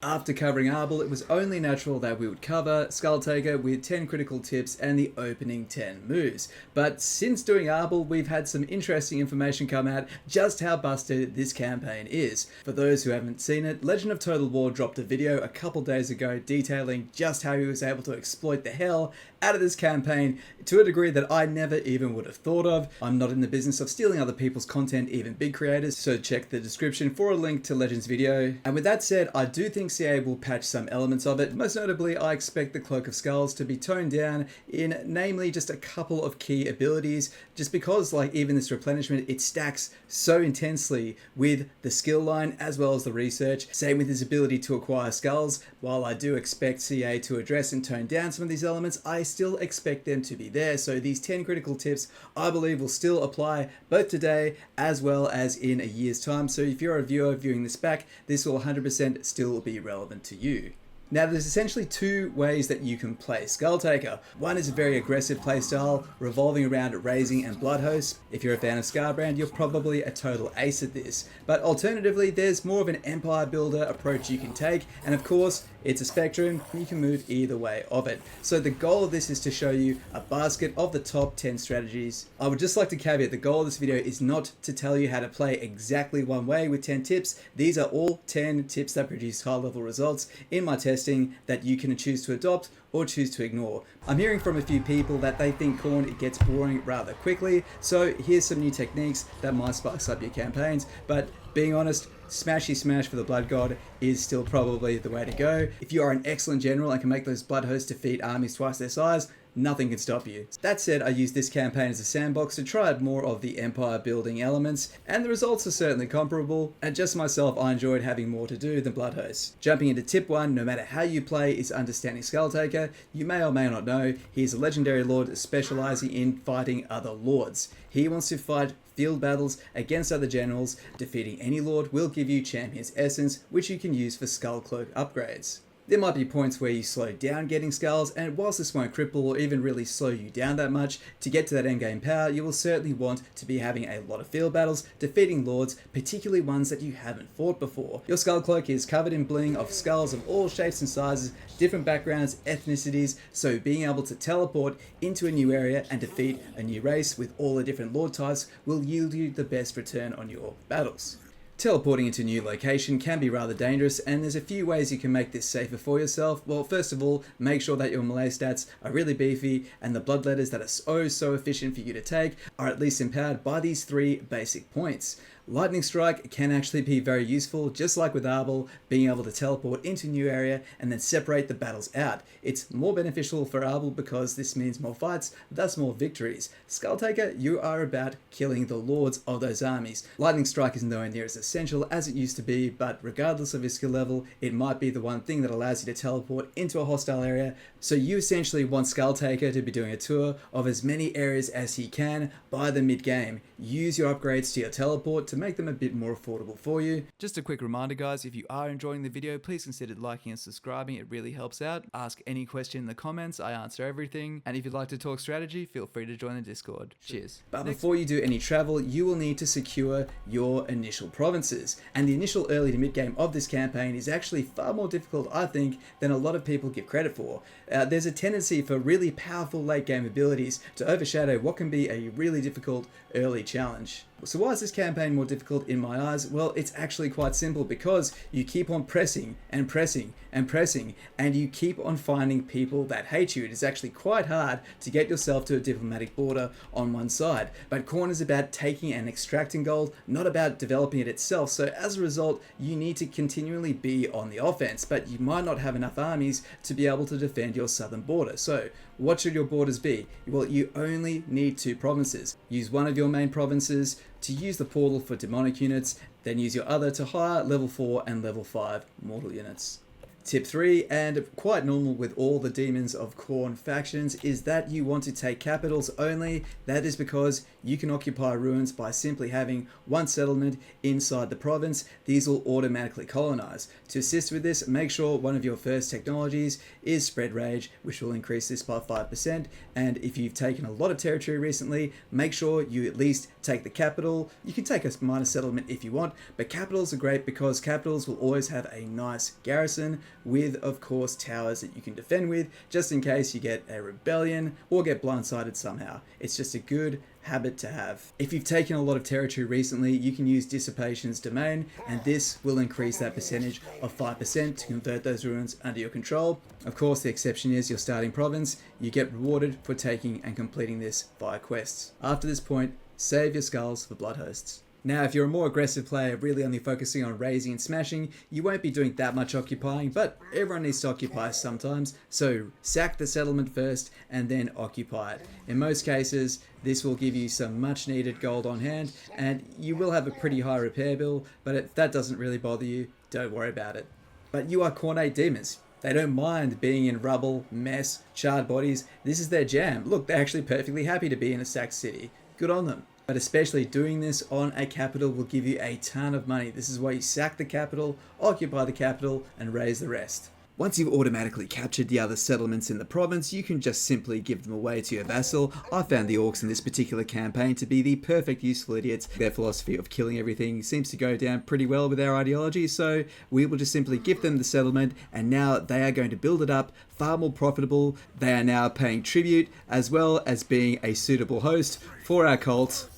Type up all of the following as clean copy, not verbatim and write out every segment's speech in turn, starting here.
After covering Arbol, it was only natural that we would cover Skulltaker with 10 critical tips and the opening 10 moves. But since doing Arbol, we've had some interesting information come out just how busted this campaign is. For those who haven't seen it, Legend of Total War dropped a video a couple days ago detailing just how he was able to exploit the hell out of this campaign to a degree that I never even would have thought of. I'm not in the business of stealing other people's content, even big creators, so check the description for a link to Legend's video. And with that said, I do think CA will patch some elements of it. Most notably, I expect the Cloak of Skulls to be toned down in namely just a couple of key abilities, just because like even this replenishment, it stacks so intensely with the skill line as well as the research. Same with his ability to acquire skulls. While I do expect CA to address and tone down some of these elements, I still expect them to be there. So these 10 critical tips I believe will still apply both today as well as in a year's time. So if you're a viewer viewing this back, this will 100% still be relevant to you. Now there's essentially two ways that you can play Skulltaker. One is a very aggressive playstyle revolving around raising and blood hosts. If you're a fan of Scarbrand, you're probably a total ace at this. But alternatively, there's more of an empire builder approach you can take, and of course it's a spectrum, you can move either way of it. So the goal of this is to show you a basket of the top 10 strategies. I would just like to caveat, the goal of this video is not to tell you how to play exactly one way with 10 tips. These are all 10 tips that produce high level results in my testing that you can choose to adopt or choose to ignore. I'm hearing from a few people that they think Khorne it gets boring rather quickly, so here's some new techniques that might spice up your campaigns, but being honest, smashy smash for the Blood God is still probably the way to go. If you are an excellent general and can make those blood hosts defeat armies twice their size, nothing can stop you. That said, I used this campaign as a sandbox to try out more of the empire building elements, and the results are certainly comparable, and just myself, I enjoyed having more to do than blood hosts. Jumping into tip 1, no matter how you play, is understanding Skulltaker. You may or may not know, he is a legendary lord specializing in fighting other lords. He wants to fight field battles against other generals. Defeating any lord will give you Champion's Essence, which you can use for Skull Cloak upgrades. There might be points where you slow down getting skulls, and whilst this won't cripple or even really slow you down that much, to get to that endgame power, you will certainly want to be having a lot of field battles, defeating lords, particularly ones that you haven't fought before. Your skull cloak is covered in bling of skulls of all shapes and sizes, different backgrounds, ethnicities, so being able to teleport into a new area and defeat a new race with all the different lord types will yield you the best return on your battles. Teleporting into a new location can be rather dangerous, and there's a few ways you can make this safer for yourself. Well, first of all, make sure that your melee stats are really beefy and the blood letters that are so efficient for you to take are at least empowered by these 3 basic points. Lightning Strike can actually be very useful, just like with Arbol, being able to teleport into a new area and then separate the battles out. It's more beneficial for Arbol because this means more fights, thus more victories. Skulltaker, you are about killing the lords of those armies. Lightning Strike is nowhere near as essential as it used to be, but regardless of your skill level, it might be the one thing that allows you to teleport into a hostile area. So you essentially want Skulltaker to be doing a tour of as many areas as he can by the mid-game. Use your upgrades to your teleport to make them a bit more affordable for you. Just a quick reminder guys, if you are enjoying the video, please consider liking and subscribing, it really helps out. Ask any question in the comments, I answer everything. And if you'd like to talk strategy, feel free to join the Discord. Cheers. But before you do any travel, you will need to secure your initial provinces. And the initial early to mid game of this campaign is actually far more difficult, I think, than a lot of people give credit for. There's a tendency for really powerful late game abilities to overshadow what can be a really difficult early challenge. So why is this campaign more difficult in my eyes? Well, it's actually quite simple, because you keep on pressing and pressing and pressing, and you keep on finding people that hate you. It is actually quite hard to get yourself to a diplomatic border on one side. But Khorne is about taking and extracting gold, not about developing it itself. So as a result, you need to continually be on the offense, but you might not have enough armies to be able to defend your southern border. So what should your borders be? Well, you only need 2 provinces. Use one of your main provinces to use the portal for demonic units, then use your other to hire level 4 and level 5 mortal units. Tip 3, and quite normal with all the Demons of Khorne factions, is that you want to take capitals only. That is because you can occupy ruins by simply having one settlement inside the province. These will automatically colonize. To assist with this, make sure one of your first technologies is Spread Rage, which will increase this by 5%. And if you've taken a lot of territory recently, make sure you at least take the capital. You can take a minor settlement if you want, but capitals are great because capitals will always have a nice garrison with, of course, towers that you can defend with, just in case you get a rebellion or get blindsided somehow. It's just a good habit to have. If you've taken a lot of territory recently, you can use Dissipation's Domain, and this will increase that percentage of 5% to convert those ruins under your control. Of course, the exception is your starting province. You get rewarded for taking and completing this via quests. After this point, save your skulls for blood hosts. Now, if you're a more aggressive player, really only focusing on raising and smashing, you won't be doing that much occupying, but everyone needs to occupy sometimes, so sack the settlement first and then occupy it. In most cases, this will give you some much needed gold on hand, and you will have a pretty high repair bill, but if that doesn't really bother you, don't worry about it. But you are Khorne demons. They don't mind being in rubble, mess, charred bodies. This is their jam. Look, they're actually perfectly happy to be in a sacked city. Good on them. But especially doing this on a capital will give you a ton of money. This is why you sack the capital, occupy the capital, and raise the rest. Once you've automatically captured the other settlements in the province, you can just simply give them away to your vassal. I found the orcs in this particular campaign to be the perfect useful idiots. Their philosophy of killing everything seems to go down pretty well with our ideology, so we will just simply give them the settlement, and now they are going to build it up far more profitable. They are now paying tribute, as well as being a suitable host for our cult,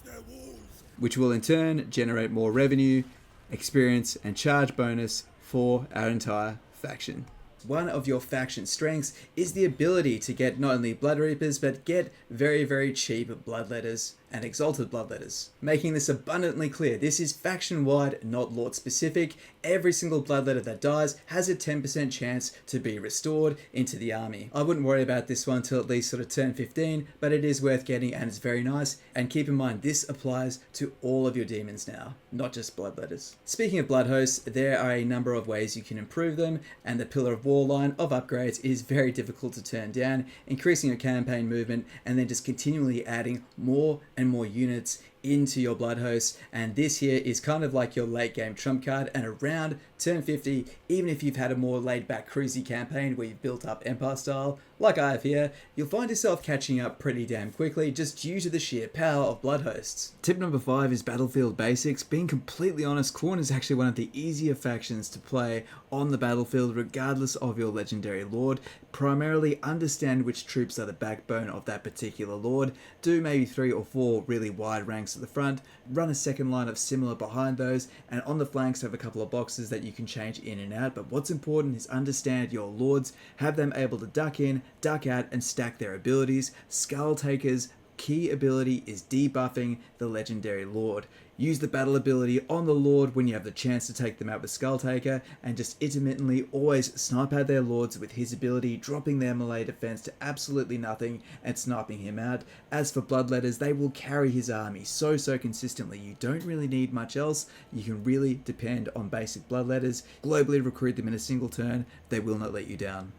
which will in turn generate more revenue, experience, and charge bonus for our entire faction. One of your faction strengths is the ability to get not only Blood Reapers, but get very, very cheap Bloodletters and Exalted Bloodletters. Making this abundantly clear, this is faction-wide, not Lord-specific. Every single Bloodletter that dies has a 10% chance to be restored into the army. I wouldn't worry about this one till at least sort of turn 15, but it is worth getting and it's very nice. And keep in mind, this applies to all of your demons now, not just Bloodletters. Speaking of Blood Hosts, there are a number of ways you can improve them, and the Pillar of War line of upgrades is very difficult to turn down, increasing your campaign movement and then just continually adding more and more units into your blood hosts. And this here is kind of like your late game trump card, and around turn 50, even if you've had a more laid back cruisy campaign where you've built up Empire style like I have here, you'll find yourself catching up pretty damn quickly just due to the sheer power of blood hosts. Tip number 5 is battlefield basics. Being completely honest, Khorne is actually one of the easier factions to play on the battlefield regardless of your legendary lord. Primarily understand which troops are the backbone of that particular lord, do maybe 3 or 4 really wide ranks at the front, run a second line of similar behind those, and on the flanks have a couple of boxes that you can change in and out. But what's important is understand your lords, have them able to duck in, duck out, and stack their abilities. Skulltaker's key ability is debuffing the legendary lord. Use the battle ability on the lord when you have the chance to take them out with Skulltaker, and just intermittently always snipe out their lords with his ability, dropping their melee defense to absolutely nothing and sniping him out. As for Bloodletters, they will carry his army so consistently. You don't really need much else. You can really depend on basic Bloodletters. Globally recruit them in a single turn. They will not let you down.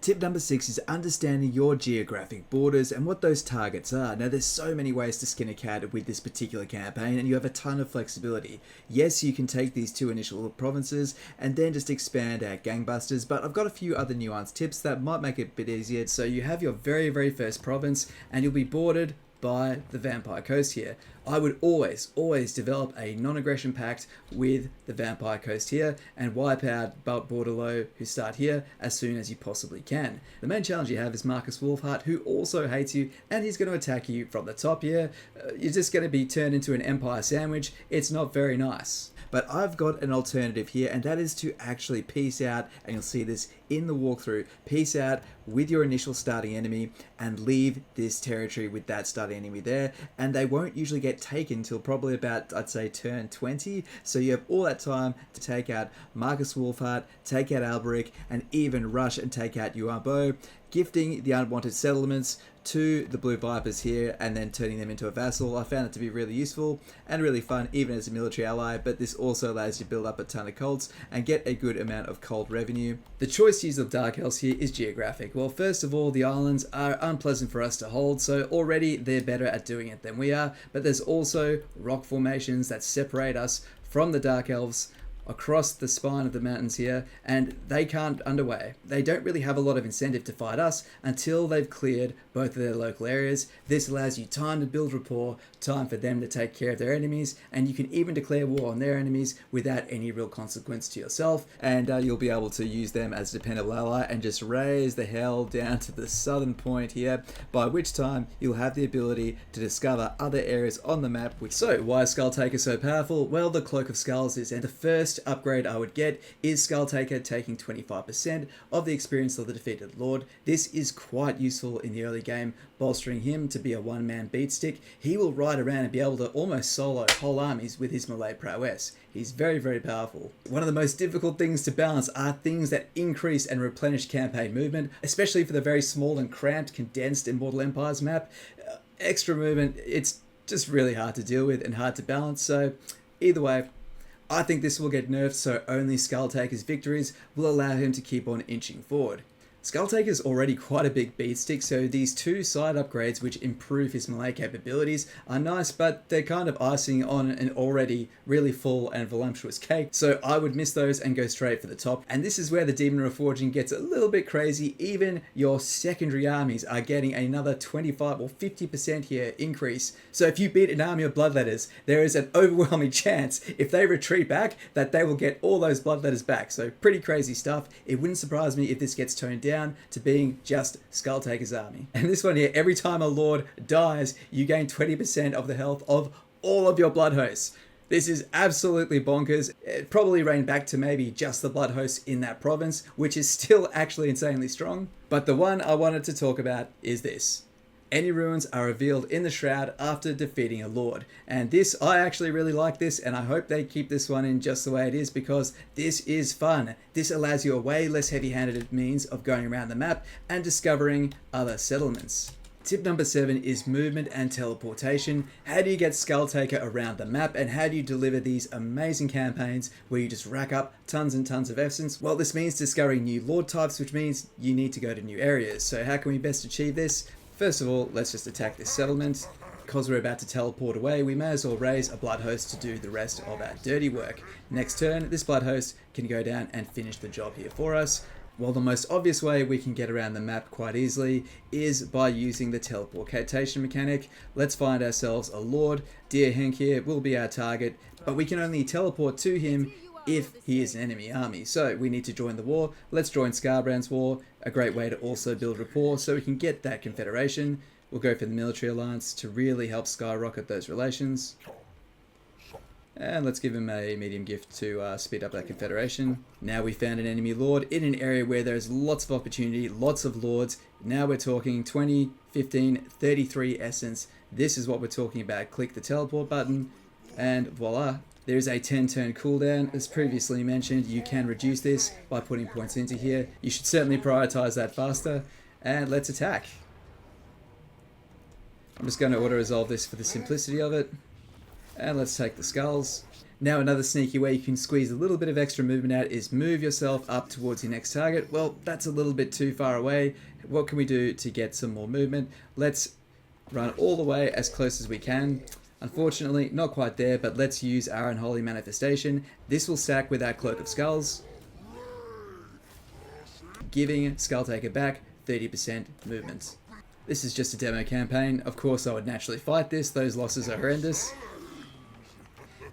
Tip number 6 is understanding your geographic borders and what those targets are. Now, there's so many ways to skin a cat with this particular campaign, and you have a ton of flexibility. Yes, you can take these 2 initial provinces and then just expand out gangbusters, but I've got a few other nuanced tips that might make it a bit easier. So you have your very first province, and you'll be bordered by the Vampire Coast here. I would always develop a non-aggression pact with the Vampire Coast here and wipe out Borderlow, who start here, as soon as you possibly can. The main challenge you have is Marcus Wolfheart, who also hates you, and he's going to attack you from the top here. You're just going to be turned into an Empire sandwich. It's not very nice. But I've got an alternative here, and that is to actually peace out, and you'll see this in the walkthrough. Peace out with your initial starting enemy and leave this territory with that starting enemy there, and they won't usually get taken till probably about, I'd say, turn 20. So you have all that time to take out Marcus Wolfheart, take out Alberic, and even rush and take out Yuambo. gifting the unwanted settlements to the Blue Vipers here and then turning them into a vassal. I found it to be really useful and really fun even as a military ally, but this also allows you to build up a ton of cults and get a good amount of cult revenue. The choice use of Dark Elves here is geographic. Well, first of all, the islands are unpleasant for us to hold, so already they're better at doing it than we are, but there's also rock formations that separate us from the Dark Elves across the spine of the mountains here, and they can't underway. They don't really have a lot of incentive to fight us until they've cleared both of their local areas. This allows you time to build rapport, time for them to take care of their enemies, and you can even declare war on their enemies without any real consequence to yourself, and you'll be able to use them as a dependable ally and just raise the hell down to the southern point here, by which time you'll have the ability to discover other areas on the map. So why is Skulltaker so powerful? Well, the Cloak of Skulls is, and the first upgrade I would get is Skulltaker taking 25% of the experience of the defeated lord. This is quite useful in the early game, bolstering him to be a one-man beatstick. He will ride around and be able to almost solo whole armies with his melee prowess. He's very, very powerful. One of the most difficult things to balance are things that increase and replenish campaign movement, especially for the very small and cramped, condensed Immortal Empires map. Extra movement, it's just really hard to deal with and hard to balance, so either way, I think this will get nerfed so only Skulltaker's victories will allow him to keep on inching forward. Skulltaker's already quite a big beatstick, so these two side upgrades which improve his melee capabilities are nice, but they're kind of icing on an already really full and voluptuous cake, so I would miss those and go straight for the top. And this is where the Demon Reforging gets a little bit crazy. Even your secondary armies are getting another 25 or 50% here increase. So if you beat an army of Bloodletters, there is an overwhelming chance if they retreat back that they will get all those Bloodletters back. So pretty crazy stuff. It wouldn't surprise me if this gets toned down to being just Skulltaker's army. And this one here, every time a lord dies, you gain 20% of the health of all of your blood hosts. This is absolutely bonkers. It probably reigned back to maybe just the blood hosts in that province, which is still actually insanely strong. But the one I wanted to talk about is this. Any ruins are revealed in the Shroud after defeating a lord. And this, I actually really like this, and I hope they keep this one in just the way it is because this is fun. This allows you a way less heavy-handed means of going around the map and discovering other settlements. Tip number 7 is movement and teleportation. How do you get Skulltaker around the map, and how do you deliver these amazing campaigns where you just rack up tons and tons of essence? Well, this means discovering new lord types, which means you need to go to new areas. So how can we best achieve this? First of all, let's just attack this settlement. Because we're about to teleport away, we may as well raise a blood host to do the rest of our dirty work. Next turn, this blood host can go down and finish the job here for us. Well, the most obvious way we can get around the map quite easily is by using the teleportation mechanic. Let's find ourselves a lord. Dear Henk here will be our target, but we can only teleport to him if he is an enemy army. So we need to join the war. Let's join Scarbrand's war, a great way to also build rapport so we can get that Confederation. We'll go for the military alliance to really help skyrocket those relations. And let's give him a medium gift to speed up that Confederation. Now we found an enemy lord in an area where there's lots of opportunity, lots of lords. Now we're talking 20, 15, 33 essence. This is what we're talking about. Click the teleport button and voila. There is a 10-turn cooldown. As previously mentioned, you can reduce this by putting points into here. You should certainly prioritize that faster. And let's attack. I'm just going to auto-resolve this for the simplicity of it. And let's take the skulls. Now another sneaky way you can squeeze a little bit of extra movement out is move yourself up towards your next target. Well, that's a little bit too far away. What can we do to get some more movement? Let's run all the way as close as we can. Unfortunately, not quite there, but let's use our Unholy Manifestation. This will stack with our Cloak of Skulls, giving Skulltaker back 30% movement. This is just a demo campaign. Of course, I would naturally fight this. Those losses are horrendous.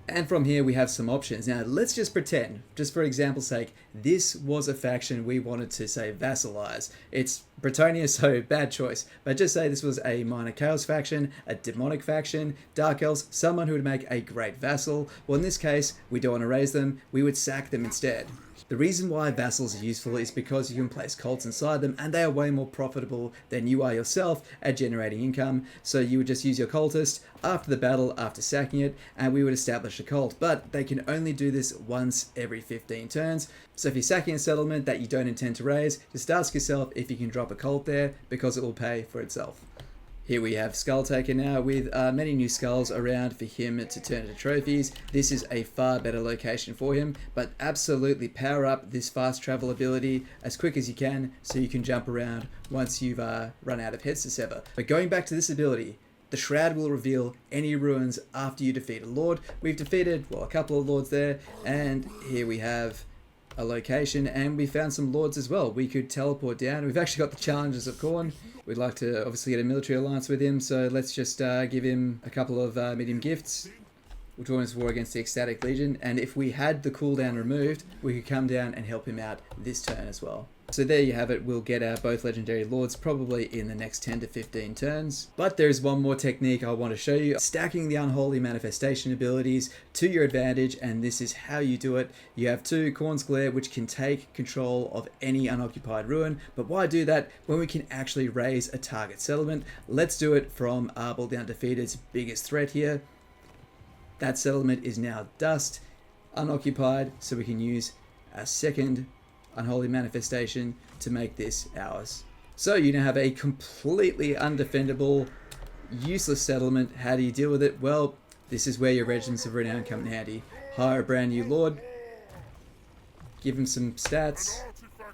And from here we have some options. Now let's just pretend, just for example's sake, this was a faction we wanted to, say, vassalize. It's Bretonnia, so bad choice. But just say this was a minor chaos faction, a demonic faction, dark elves, someone who would make a great vassal. Well, in this case, we don't want to raise them, we would sack them instead. The reason why Vassals are useful is because you can place cults inside them, and they are way more profitable than you are yourself at generating income. So you would just use your cultist after the battle, after sacking it, and we would establish a cult. But they can only do this once every 15 turns. So if you're sacking a settlement that you don't intend to raise, just ask yourself if you can drop a cult there, because it will pay for itself. Here we have Skulltaker now with many new skulls around for him to turn into trophies. This is a far better location for him, but absolutely power up this fast travel ability as quick as you can so you can jump around once you've run out of heads to sever. But going back to this ability, the Shroud will reveal any ruins after you defeat a lord. We've defeated, well, a couple of lords there, and here we have a location, and we found some lords as well. We could teleport down. We've actually got the challenges of Khorne. We'd like to obviously get a military alliance with him, so let's just give him a couple of medium gifts. We'll join his war against the Ecstatic Legion, and if we had the cooldown removed, we could come down and help him out this turn as well. So there you have it. We'll get our both legendary lords probably in the next 10 to 15 turns. But there's one more technique I want to show you. Stacking the unholy manifestation abilities to your advantage, and this is how you do it. You have 2 Khorne's Glare, which can take control of any unoccupied ruin. But why do that when we can actually raise a target settlement? Let's do it from Arbol the Undefeated's biggest threat here. That settlement is now dust, unoccupied, so we can use our second unholy manifestation to make this ours. So you now have a completely undefendable, useless settlement. How do you deal with it? Well, this is where your Regents of Renown come in handy. Hire a brand new lord, give him some stats.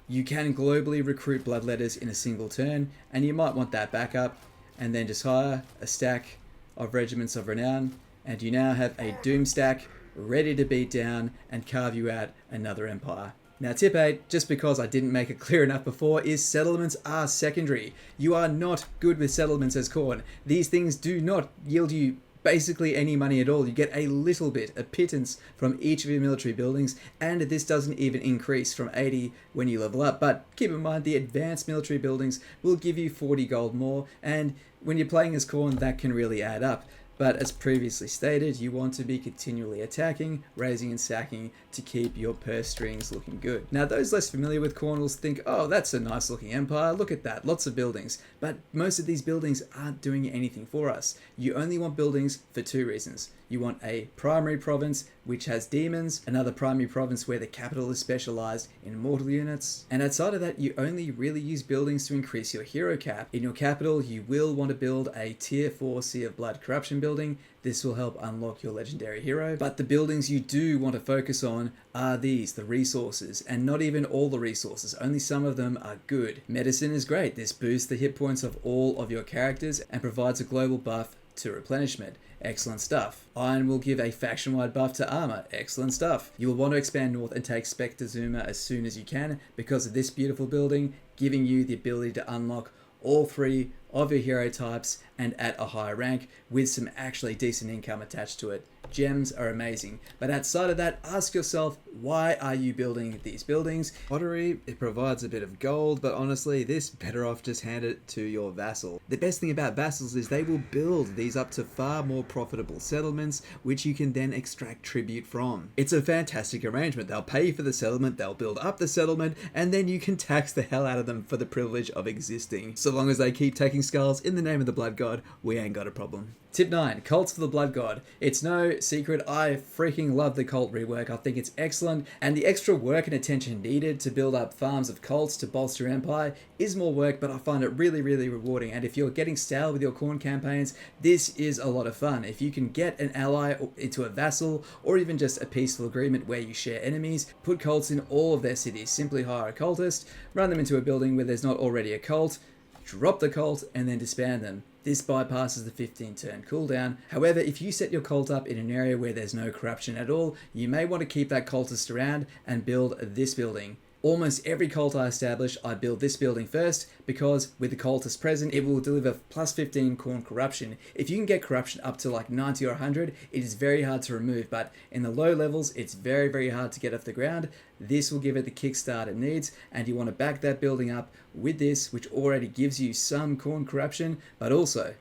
You can globally recruit bloodletters in a single turn, and you might want that backup, and then just hire a stack of Regiments of Renown, and you now have a Doom stack ready to beat down and carve you out another empire. Now tip 8, just because I didn't make it clear enough before, is settlements are secondary. You are not good with settlements as Khorne. These things do not yield you basically any money at all. You get a little bit, a pittance from each of your military buildings, and this doesn't even increase from 80 when you level up. But keep in mind, the advanced military buildings will give you 40 gold more, and when you're playing as Khorne, that can really add up. But as previously stated, you want to be continually attacking, raising and sacking to keep your purse strings looking good. Now those less familiar with Khorne will think, oh, that's a nice looking empire, look at that, lots of buildings. But most of these buildings aren't doing anything for us. You only want buildings for 2 reasons. You want a primary province which has demons, another primary province where the capital is specialized in mortal units, and outside of that you only really use buildings to increase your hero cap. In your capital you will want to build a tier 4 Sea of Blood corruption building. This will help unlock your legendary hero. But the buildings you do want to focus on are these, the resources, and not even all the resources, only some of them are good. Medicine is great. This boosts the hit points of all of your characters and provides a global buff to replenishment. Excellent stuff. Iron will give a faction-wide buff to armor. Excellent stuff. You will want to expand north and take Spectre Zuma as soon as you can because of this beautiful building, giving you the ability to unlock all 3 of your hero types and at a higher rank with some actually decent income attached to it. Gems are amazing, but outside of that, ask yourself, why are you building these buildings? Pottery, it provides a bit of gold, but honestly, this better off just hand it to your vassal. The best thing about vassals is they will build these up to far more profitable settlements, which you can then extract tribute from. It's a fantastic arrangement. They'll pay for the settlement, they'll build up the settlement, and then you can tax the hell out of them for the privilege of existing. So long as they keep taking skulls in the name of the Blood God, we ain't got a problem. Tip 9, cults for the Blood God. It's no secret, I freaking love the cult rework. I think it's excellent, and the extra work and attention needed to build up farms of cults to bolster your empire is more work, but I find it really, really rewarding. And if you're getting stale with your Khorne campaigns, this is a lot of fun. If you can get an ally into a vassal, or even just a peaceful agreement where you share enemies, put cults in all of their cities. Simply hire a cultist, run them into a building where there's not already a cult, drop the cult, and then disband them. This bypasses the 15 turn cooldown. However, if you set your cult up in an area where there's no corruption at all, you may want to keep that cultist around and build this building. Almost every cult I establish, I build this building first, because with the cultist present, it will deliver plus 15 Khorne corruption. If you can get corruption up to like 90 or 100, it is very hard to remove, but in the low levels, it's very, very hard to get off the ground. This will give it the kickstart it needs, and you want to back that building up with this, which already gives you some Khorne corruption, but also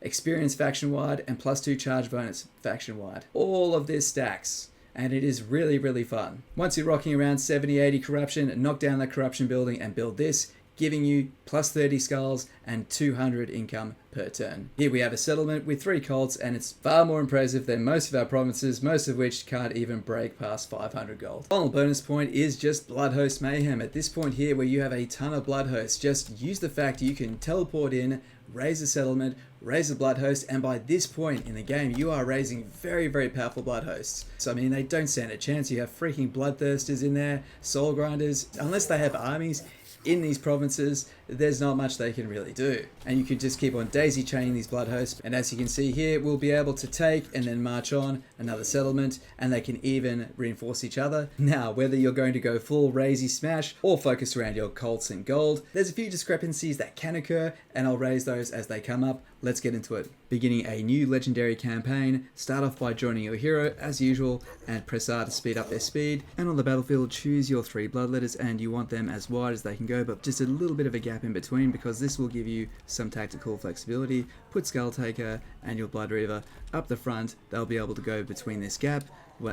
experience faction-wide and plus 2 charge bonus faction-wide. All of this stacks and it is really, really fun. Once you're rocking around 70-80 corruption, knock down that corruption building and build this, giving you plus 30 skulls and 200 income per turn. Here we have a settlement with 3 cults, and it's far more impressive than most of our provinces, most of which can't even break past 500 gold. Final bonus point is just Bloodhost Mayhem. At this point here where you have a ton of Bloodhosts, just use the fact you can teleport in, raise a settlement, raise a Bloodhost, and by this point in the game you are raising very, very powerful Bloodhosts. So I mean, they don't stand a chance. You have freaking Bloodthirsters in there, Soul Grinders. Unless they have armies in these provinces, there's not much they can really do. And you can just keep on daisy chaining these blood hosts, and as you can see here, we'll be able to take and then march on another settlement, and they can even reinforce each other. Now, whether you're going to go full Razy Smash or focus around your cults and gold, there's a few discrepancies that can occur, and I'll raise those as they come up. Let's get into it. Beginning a new legendary campaign, start off by joining your hero as usual and press R to speed up their speed, and on the battlefield choose your 3 bloodletters, and you want them as wide as they can go, but just a little bit of a gap in between because this will give you some tactical flexibility. Put Skulltaker and your Blood Reaver up the front, they'll be able to go between this gap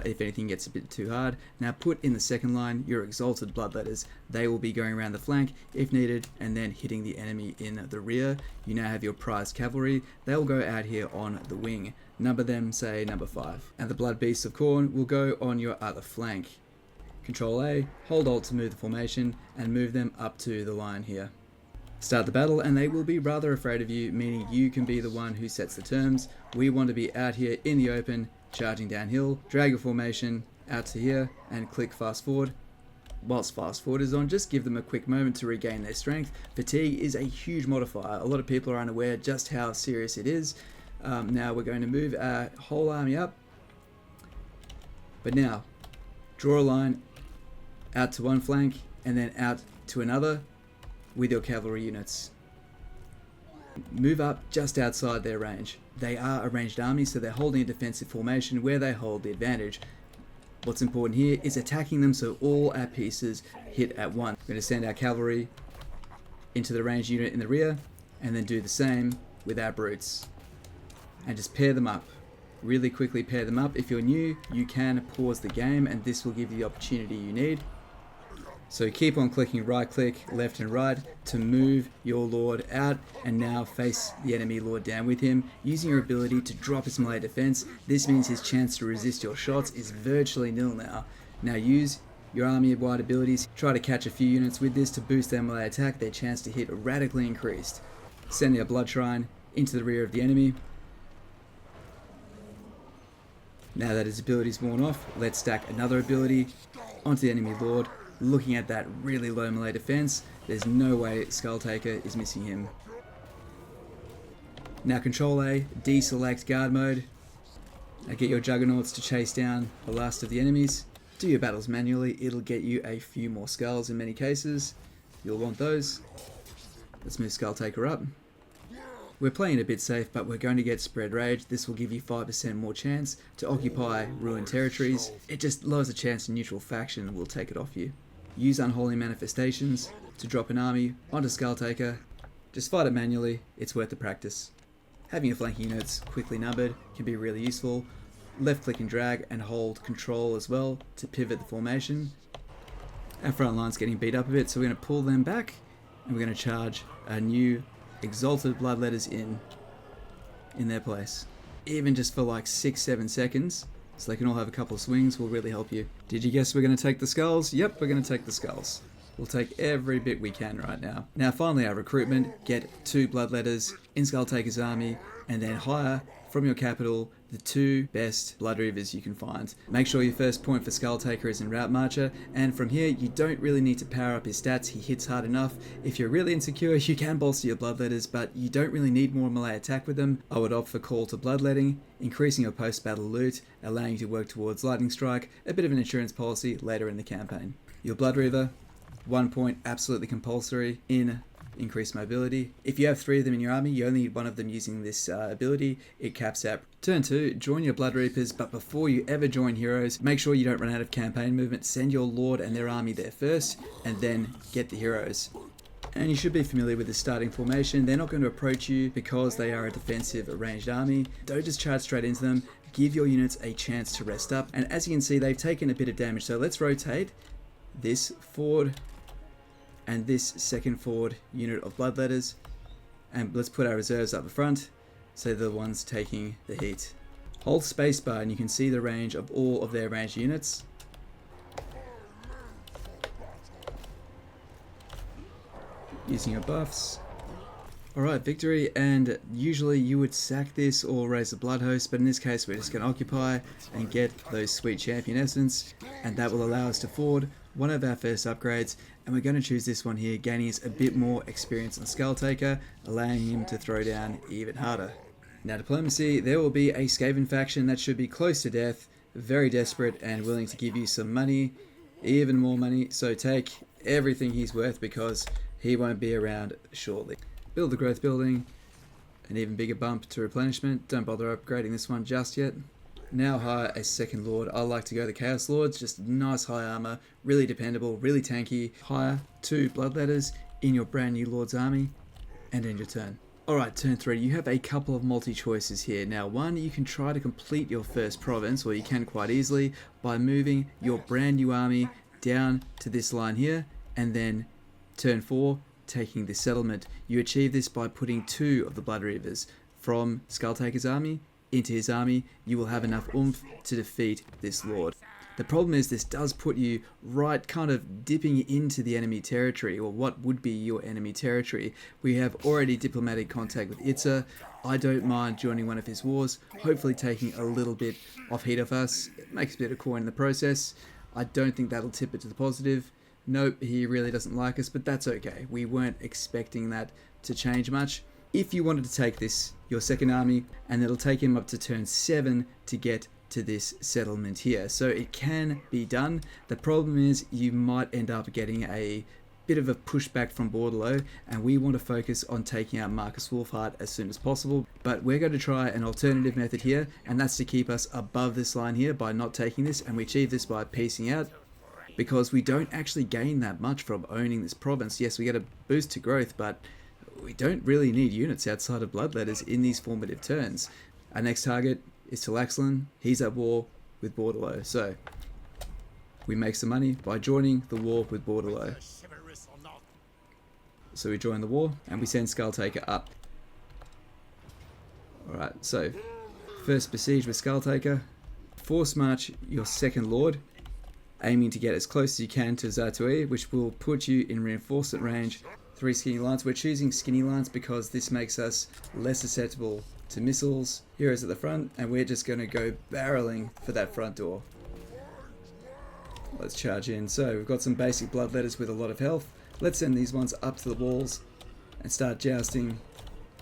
if anything gets a bit too hard. Now put in the second line your Exalted Bloodletters. They will be going around the flank if needed and then hitting the enemy in the rear. You now have your Prized Cavalry. They'll go out here on the wing. Number them, say number 5. And the Blood Beasts of Khorne will go on your other flank. Control A, hold Alt to move the formation and move them up to the line here. Start the battle and they will be rather afraid of you, meaning you can be the one who sets the terms. We want to be out here in the open, charging downhill. Drag your formation out to here and click fast forward. Whilst fast forward is on, just give them a quick moment to regain their strength. Fatigue is a huge modifier. A lot of people are unaware just how serious it is. Now we're going to move our whole army up. But now, draw a line out to one flank and then out to another with your cavalry units. Move up just outside their range. They are a ranged army, so they're holding a defensive formation where they hold the advantage. What's important here is attacking them so all our pieces hit at once. We're going to send our cavalry into the ranged unit in the rear and then do the same with our brutes. And just pair them up. Really quickly pair them up. If you're new, you can pause the game and this will give you the opportunity you need. So keep on clicking right click, left and right to move your lord out and now face the enemy lord down with him. Using your ability to drop his melee defense, this means his chance to resist your shots is virtually nil now. Now use your army of wide abilities, try to catch a few units with this to boost their melee attack, their chance to hit radically increased. Send your blood shrine into the rear of the enemy. Now that his ability is worn off, let's stack another ability onto the enemy lord. Looking at that really low melee defense, there's no way Skulltaker is missing him. Now Control A, deselect guard mode. Now get your Juggernauts to chase down the last of the enemies. Do your battles manually, it'll get you a few more skulls in many cases. You'll want those. Let's move Skulltaker up. We're playing a bit safe, but we're going to get Spread Rage. This will give you 5% more chance to occupy ruined territories. It just lowers the chance a neutral faction will take it off you. Use Unholy Manifestations to drop an army onto Skulltaker. Just fight it manually, it's worth the practice. Having your flanking units quickly numbered can be really useful. Left click and drag and hold control as well to pivot the formation. Our front line's getting beat up a bit, so we're going to pull them back and we're going to charge a new Exalted Bloodletters in their place. Even just for like 6-7 seconds, so they can all have a couple of swings, will really help you. Did you guess we're going to take the skulls? Yep, we're going to take the skulls. We'll take every bit we can right now. Now finally our recruitment, get 2 Bloodletters in Skulltaker's army and then hire from your capital the 2 best Blood Reavers you can find. Make sure your first point for Skulltaker is in Route Marcher, and from here you don't really need to power up his stats, he hits hard enough. If you're really insecure, you can bolster your Bloodletters, but you don't really need more melee attack with them. I would opt for Call to Bloodletting, increasing your post-battle loot, allowing you to work towards Lightning Strike, a bit of an insurance policy later in the campaign. Your Blood Reaver, 1 point absolutely compulsory in increased mobility. If you have 3 of them in your army, you only need 1 of them using this ability. It caps out. Turn 2, join your Blood Reapers, but before you ever join heroes, make sure you don't run out of campaign movement. Send your lord and their army there first, and then get the heroes. And you should be familiar with the starting formation. They're not going to approach you because they are a defensive ranged army. Don't just charge straight into them. give your units a chance to rest up. And as you can see, they've taken a bit of damage. So let's rotate this forward and this second forward unit of bloodletters. And let's put our reserves up the front, so they're the ones taking the heat. Hold spacebar and you can see the range of all of their ranged units. Using your buffs. Alright, victory, and usually you would sack this or raise the blood host, but in this case we're just going to occupy and get those sweet champion essence, and that will allow us to forward one of our first upgrades, and we're going to choose this one here, gaining us a bit more experience on Skulltaker, allowing him to throw down even harder. Now diplomacy, there will be a Skaven faction that should be close to death, very desperate and willing to give you some money, even more money, so take everything he's worth because he won't be around shortly. Build the growth building, an even bigger bump to replenishment, don't bother upgrading this one just yet. Now hire a second lord. I like to go the Chaos Lords, just nice high armor, really dependable, really tanky. Hire 2 bloodletters in your brand new lord's army, and end your turn. Alright, turn 3, you have a couple of multi-choices here. Now 1, you can try to complete your first province, or you can quite easily, by moving your brand new army down to this line here, and then turn 4, taking this settlement. You achieve this by putting 2 of the Blood Reavers from Skulltaker's army into his army. You will have enough oomph to defeat this lord. The problem is this does put you right kind of dipping into the enemy territory, or what would be your enemy territory. We have already diplomatic contact with Itza. I don't mind joining one of his wars, hopefully taking a little bit of heat off us. It makes a bit of coin in the process. I don't think that'll tip it to the positive. Nope, he really doesn't like us, but that's okay. We weren't expecting that to change much. If you wanted to take this, your second army, and it'll take him up to turn 7 to get to this settlement here. So it can be done. The problem is you might end up getting a bit of a pushback from Bordello, and we want to focus on taking out Marcus Wolfheart as soon as possible. But we're going to try an alternative method here, and that's to keep us above this line here by not taking this, and we achieve this by piecing out, because we don't actually gain that much from owning this province. Yes, we get a boost to growth, but we don't really need units outside of bloodletters in these formative turns. Our next target is Talaxlan. He's at war with Bordello, so we make some money by joining the war with Bordello. So we join the war and we send Skulltaker up. Alright, so first besiege with Skulltaker. Force march your second lord, aiming to get as close as you can to Zatui, which will put you in reinforcement range. 3 skinny lines. We're choosing skinny lines because this makes us less susceptible to missiles. Heroes at the front, and we're just going to go barreling for that front door. Let's charge in. So we've got some basic bloodletters with a lot of health. Let's send these ones up to the walls and start jousting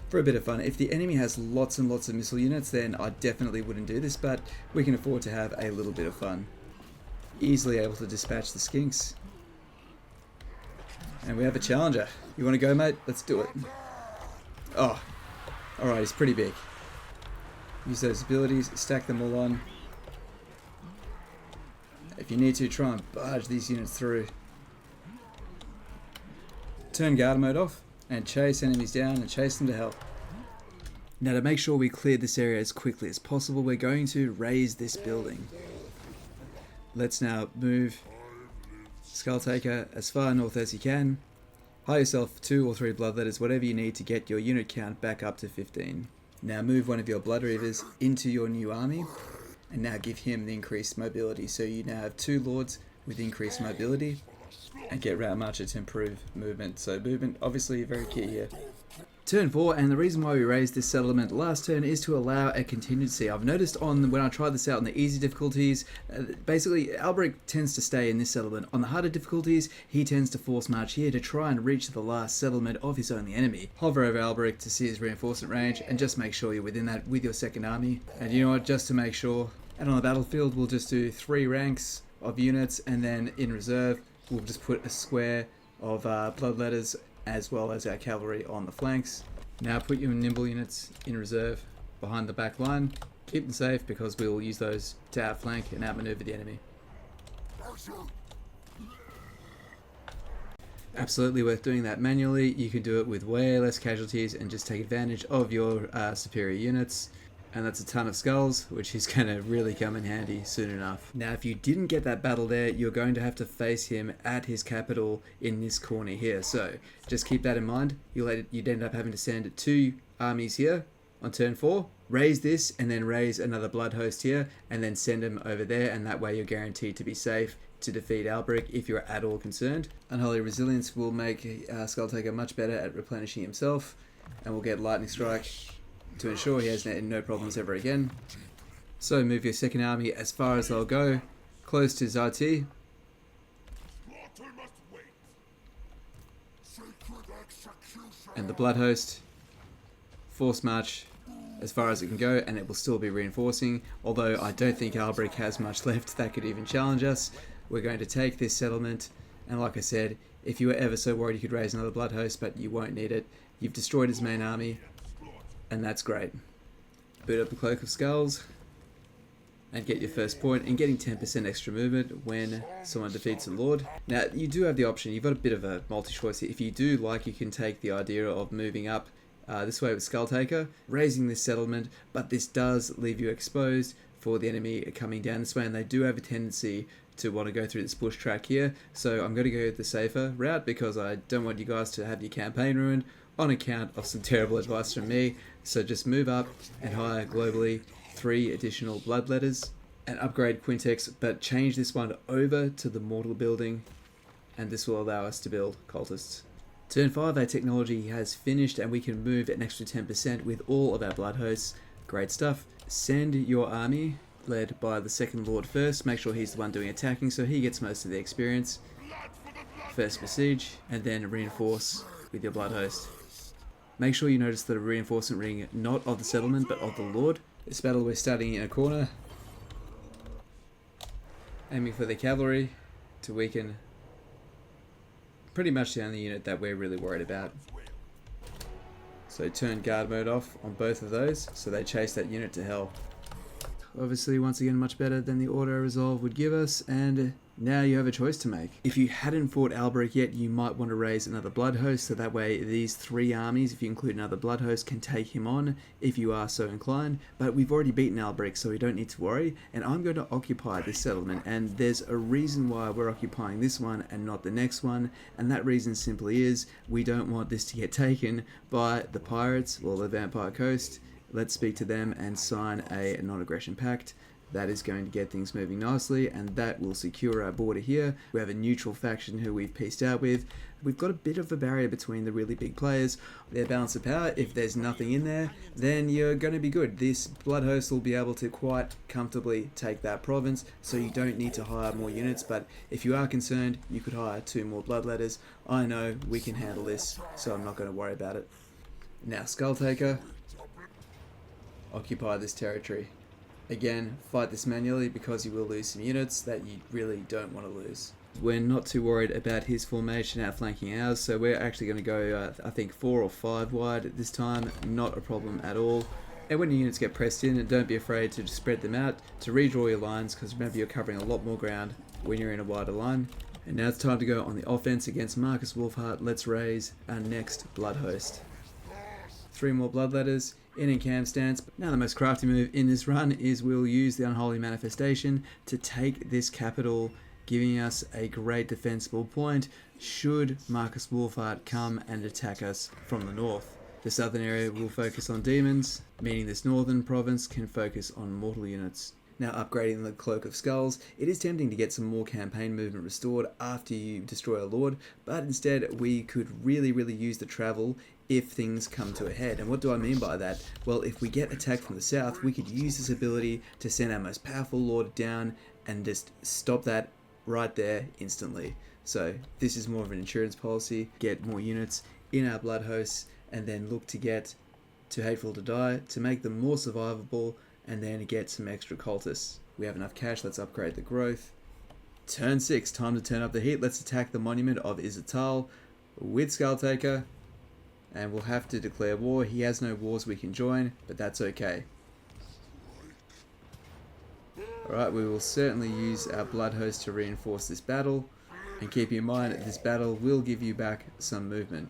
for a bit of fun. If the enemy has lots and lots of missile units, then I definitely wouldn't do this, but we can afford to have a little bit of fun. Easily able to dispatch the skinks. And we have a challenger. You want to go, mate? Let's do it. Oh, alright, he's pretty big. Use those abilities, stack them all on. If you need to, try and barge these units through. Turn guard mode off and chase enemies down and chase them to hell. Now, to make sure we clear this area as quickly as possible, we're going to raise this building. Let's now move Skulltaker as far north as you can. Hire yourself 2 or 3 bloodletters, whatever you need to get your unit count back up to 15. Now move one of your blood reavers into your new army, and now give him the increased mobility. So you now have 2 lords with increased mobility, and get route marcher to improve movement. So movement obviously very key here. Turn 4, and the reason why we raised this settlement last turn is to allow a contingency. I've noticed when I tried this out on the easy difficulties, basically Albrecht tends to stay in this settlement. On the harder difficulties, he tends to force march here to try and reach the last settlement of his only enemy. Hover over Albrecht to see his reinforcement range, and just make sure you're within that with your second army. And you know what, just to make sure, and on the battlefield we'll just do 3 ranks of units, and then in reserve we'll just put a square of bloodletters as well as our cavalry on the flanks. Now put your nimble units in reserve behind the back line. Keep them safe because we'll use those to outflank and outmaneuver the enemy. Absolutely worth doing that manually. You can do it with way less casualties and just take advantage of your superior units. And that's a ton of skulls, which is going to really come in handy soon enough. Now, if you didn't get that battle there, you're going to have to face him at his capital in this corner here. So just keep that in mind. You'd end up having to send 2 armies here on turn 4, raise this, and then raise another blood host here, and then send them over there, and that way you're guaranteed to be safe to defeat Imrik if you're at all concerned. Unholy Resilience will make Skulltaker much better at replenishing himself, and we'll get Lightning Strike to ensure he has no problems ever again. So move your second army as far as they'll go, close to Zati. And the Blood Host, force march as far as it can go, and it will still be reinforcing, although I don't think Imrik has much left that could even challenge us. We're going to take this settlement, and like I said, if you were ever so worried you could raise another Blood Host, but you won't need it. You've destroyed his main army, and that's great. Boot up the Cloak of Skulls and get your first point, and getting 10% extra movement when someone defeats a Lord. Now, you do have the option, you've got a bit of a multi-choice here. If you do like, you can take the idea of moving up this way with Skulltaker, raising this settlement, but this does leave you exposed for the enemy coming down this way, and they do have a tendency to want to go through this bush track here. So I'm going to go the safer route because I don't want you guys to have your campaign ruined on account of some terrible advice from me. So just move up and hire globally 3 additional bloodletters and upgrade Quintex, but change this one over to the mortal building, and this will allow us to build cultists. Turn 5, our technology has finished and we can move an extra 10% with all of our blood hosts. Great stuff. Send your army, led by the second lord first. Make sure he's the one doing attacking so he gets most of the experience. First besiege, and then reinforce with your blood host. Make sure you notice the reinforcement ring not of the settlement but of the lord. This battle we're starting in a corner, aiming for the cavalry to weaken pretty much the only unit that we're really worried about. So turn guard mode off on both of those so they chase that unit to hell. Obviously, once again, much better than the auto resolve would give us, and now you have a choice to make. If you hadn't fought Imrik yet, you might want to raise another blood host, so that way these 3 armies, if you include another blood host, can take him on if you are so inclined. But we've already beaten Imrik, so we don't need to worry, and I'm going to occupy this settlement, and there's a reason why we're occupying this one and not the next one, and that reason simply is we don't want this to get taken by the pirates or the Vampire Coast. Let's speak to them and sign a non-aggression pact. That is going to get things moving nicely, and that will secure our border here. We have a neutral faction who we've peaced out with. We've got a bit of a barrier between the really big players. Their balance of power, if there's nothing in there, then you're going to be good. This blood host will be able to quite comfortably take that province, so you don't need to hire more units, but if you are concerned, you could hire 2 more bloodletters. I know we can handle this, so I'm not going to worry about it. Now, Skulltaker, occupy this territory. Again, fight this manually because you will lose some units that you really don't want to lose. We're not too worried about his formation outflanking ours, so we're actually going to go, I think, 4 or 5 wide this time. Not a problem at all. And when your units get pressed in, don't be afraid to just spread them out, to redraw your lines, because remember you're covering a lot more ground when you're in a wider line. And now it's time to go on the offense against Marcus Wolfheart. Let's raise our next blood host. 3 more bloodletters in camp stance. Now the most crafty move in this run is we'll use the Unholy Manifestation to take this capital, giving us a great defensible point should Marcus Wolfheart come and attack us from the north. The southern area will focus on demons, meaning this northern province can focus on mortal units. Now upgrading the Cloak of Skulls, it is tempting to get some more campaign movement restored after you destroy a lord, but instead we could really use the travel if things come to a head. And what do I mean by that? Well, if we get attacked from the south, we could use this ability to send our most powerful lord down and just stop that right there instantly. So this is more of an insurance policy, get more units in our blood hosts and then look to get to Hateful to Die to make them more survivable, and then get some extra cultists. We have enough cash, let's upgrade the growth. Turn 6, time to turn up the heat. Let's attack the monument of Immortal with Skulltaker, and we'll have to declare war. He has no wars we can join, but that's okay. Alright, we will certainly use our blood host to reinforce this battle, and keep in mind that this battle will give you back some movement.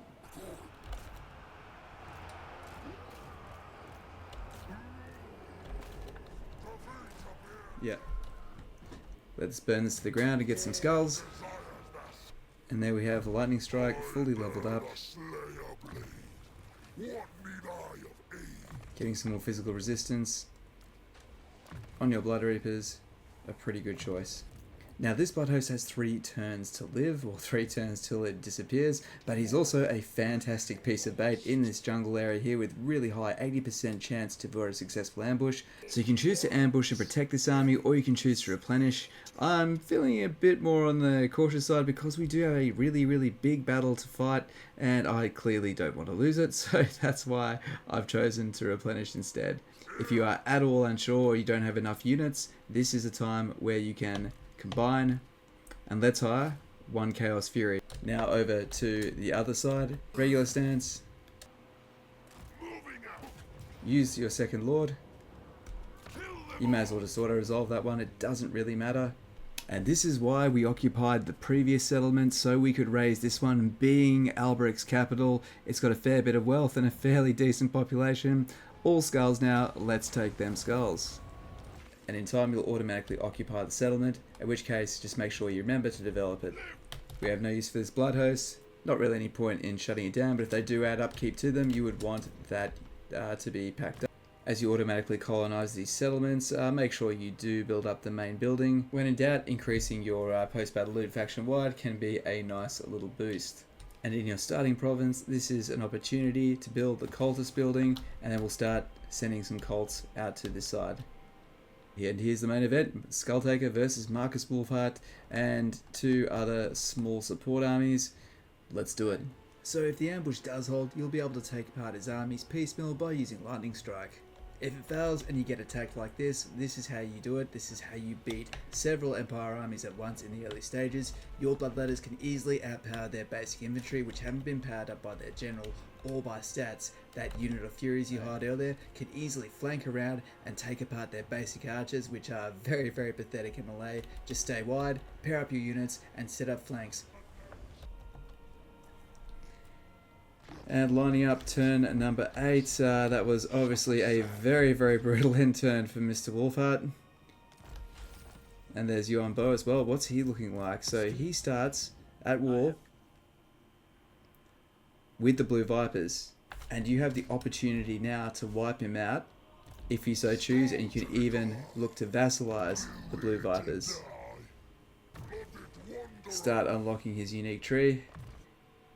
Yeah. Let's burn this to the ground and get some skulls. And there we have the lightning strike fully leveled up. Getting some more physical resistance. On your Blood Reapers, a pretty good choice. Now this Blood Host has 3 turns to live, or 3 turns till it disappears, but he's also a fantastic piece of bait in this jungle area here with really high 80% chance to avoid a successful ambush. So you can choose to ambush and protect this army, or you can choose to replenish. I'm feeling a bit more on the cautious side because we do have a really big battle to fight, and I clearly don't want to lose it, so that's why I've chosen to replenish instead. If you are at all unsure or you don't have enough units, this is a time where you can combine, and let's hire 1 Chaos Fury. Now over to the other side. Regular stance. Use your second Lord. You may as well just auto-resolve that one, it doesn't really matter. And this is why we occupied the previous settlement, so we could raise this one. Being Alberic's capital, it's got a fair bit of wealth and a fairly decent population. All skulls now, let's take them skulls. And in time you'll automatically occupy the settlement, in which case just make sure you remember to develop it. We have no use for this Blood Host, not really any point in shutting it down, but if they do add upkeep to them, you would want that to be packed up. As you automatically colonize these settlements, make sure you do build up the main building. When in doubt, increasing your post-battle loot faction-wide can be a nice little boost. And in your starting province, this is an opportunity to build the cultist building, and then we'll start sending some cults out to this side. And here's the main event, Skulltaker versus Marcus Wolfheart and 2 other small support armies. Let's do it. So if the ambush does hold, you'll be able to take apart his armies piecemeal by using Lightning Strike. If it fails and you get attacked like this is how you do it. This is how you beat several Empire armies at once in the early stages. Your Bloodletters can easily outpower their basic infantry, which haven't been powered up by their general or by stats. That unit of Furies you hired earlier can easily flank around and take apart their basic archers, which are very pathetic in melee. Just stay wide, pair up your units, and set up flanks. And lining up turn number 8, that was obviously a very brutal end turn for Mr. Wolfheart. And there's Yuan Bo as well. What's he looking like? So he starts at war with the Blue Vipers, and you have the opportunity now to wipe him out if you so choose, and you can even look to vassalize the Blue Vipers. Start unlocking his unique tree.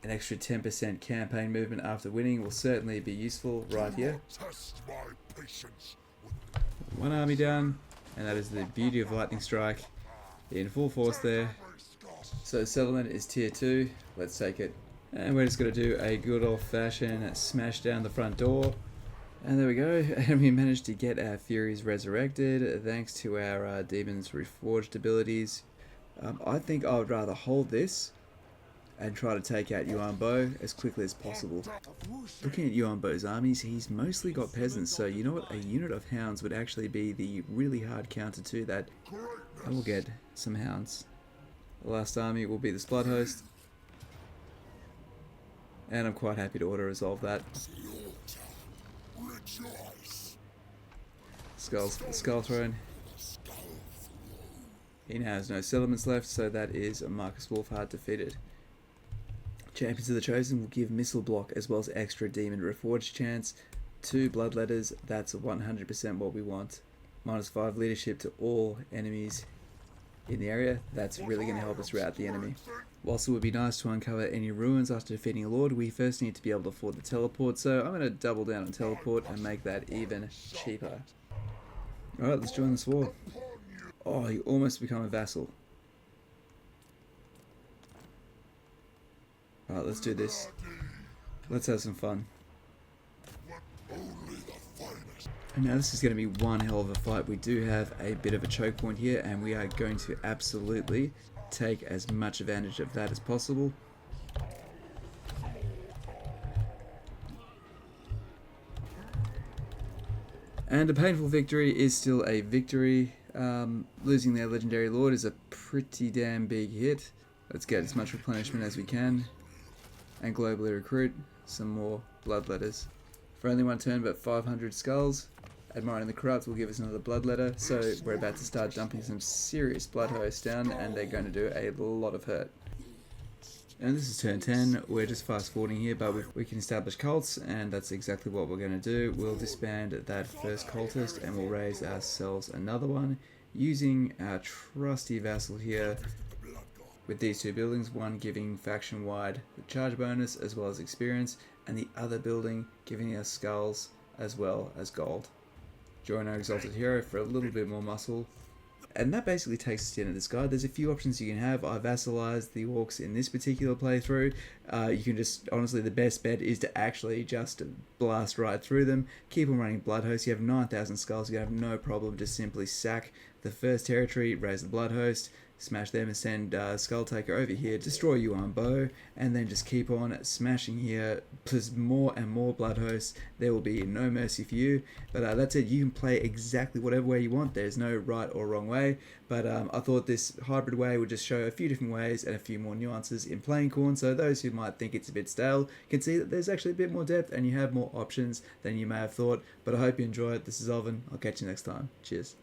An extra 10% campaign movement after winning will certainly be useful right here. 1 army down, and that is the beauty of Lightning Strike in full force there. So settlement is tier 2, let's take it. And we're just going to do a good old fashioned smash down the front door. And there we go, and we managed to get our Furies resurrected thanks to our Demons Reforged abilities. I think I would rather hold this and try to take out Yuan Bo as quickly as possible. Looking at Yuan Bo's armies, he's mostly got peasants, so you know what, a unit of hounds would actually be the really hard counter to that. I will get some hounds. The last army will be the Blood Host, and I'm quite happy to auto-resolve that. Skulls for the Skull Throne. He now has no settlements left, so that is Marcus Wolfheart defeated. Champions of the Chosen will give missile block as well as extra demon reforged chance. 2 Bloodletters, that's 100% what we want. -5 leadership to all enemies in the area, that's really going to help us rout the enemy. Whilst it would be nice to uncover any ruins after defeating a lord, we first need to be able to afford the teleport, so I'm going to double down on teleport and make that even cheaper. Alright, let's join this war. Oh, you almost become a vassal. Alright, let's do this. Let's have some fun. And now this is going to be one hell of a fight. We do have a bit of a choke point here, and we are going to absolutely take as much advantage of that as possible. And a painful victory is still a victory. Losing their legendary lord is a pretty damn big hit. Let's get as much replenishment as we can and globally recruit some more Bloodletters. For only 1 turn but 500 skulls, Admiring the Corrupt will give us another Bloodletter, so we're about to start dumping some serious Blood hosts down, and they're going to do a lot of hurt. And this is turn 10, we're just fast forwarding here, but we can establish cults, and that's exactly what we're going to do. We'll disband that first cultist, and we'll raise ourselves another one, using our trusty vassal here, with these two buildings, one giving faction-wide the charge bonus as well as experience, and the other building giving us skulls as well as gold. Join our Exalted Hero for a little bit more muscle. And that basically takes us to the end of this guide. There's a few options you can have. I vassalized the orcs in this particular playthrough. You can just, honestly, the best bet is to actually just blast right through them. Keep on running blood hosts. You have 9,000 skulls. You have no problem. Just simply sack the first territory, raise the blood host, smash them and send Skulltaker over here, destroy you on bow, and then just keep on smashing here. Plus more and more blood hosts. There will be no mercy for you. But that's it. You can play exactly whatever way you want. There's no right or wrong way. But I thought this hybrid way would just show a few different ways and a few more nuances in playing Khorne. So those who might think it's a bit stale can see that there's actually a bit more depth and you have more options than you may have thought. But I hope you enjoy it. This is Alvin. I'll catch you next time. Cheers.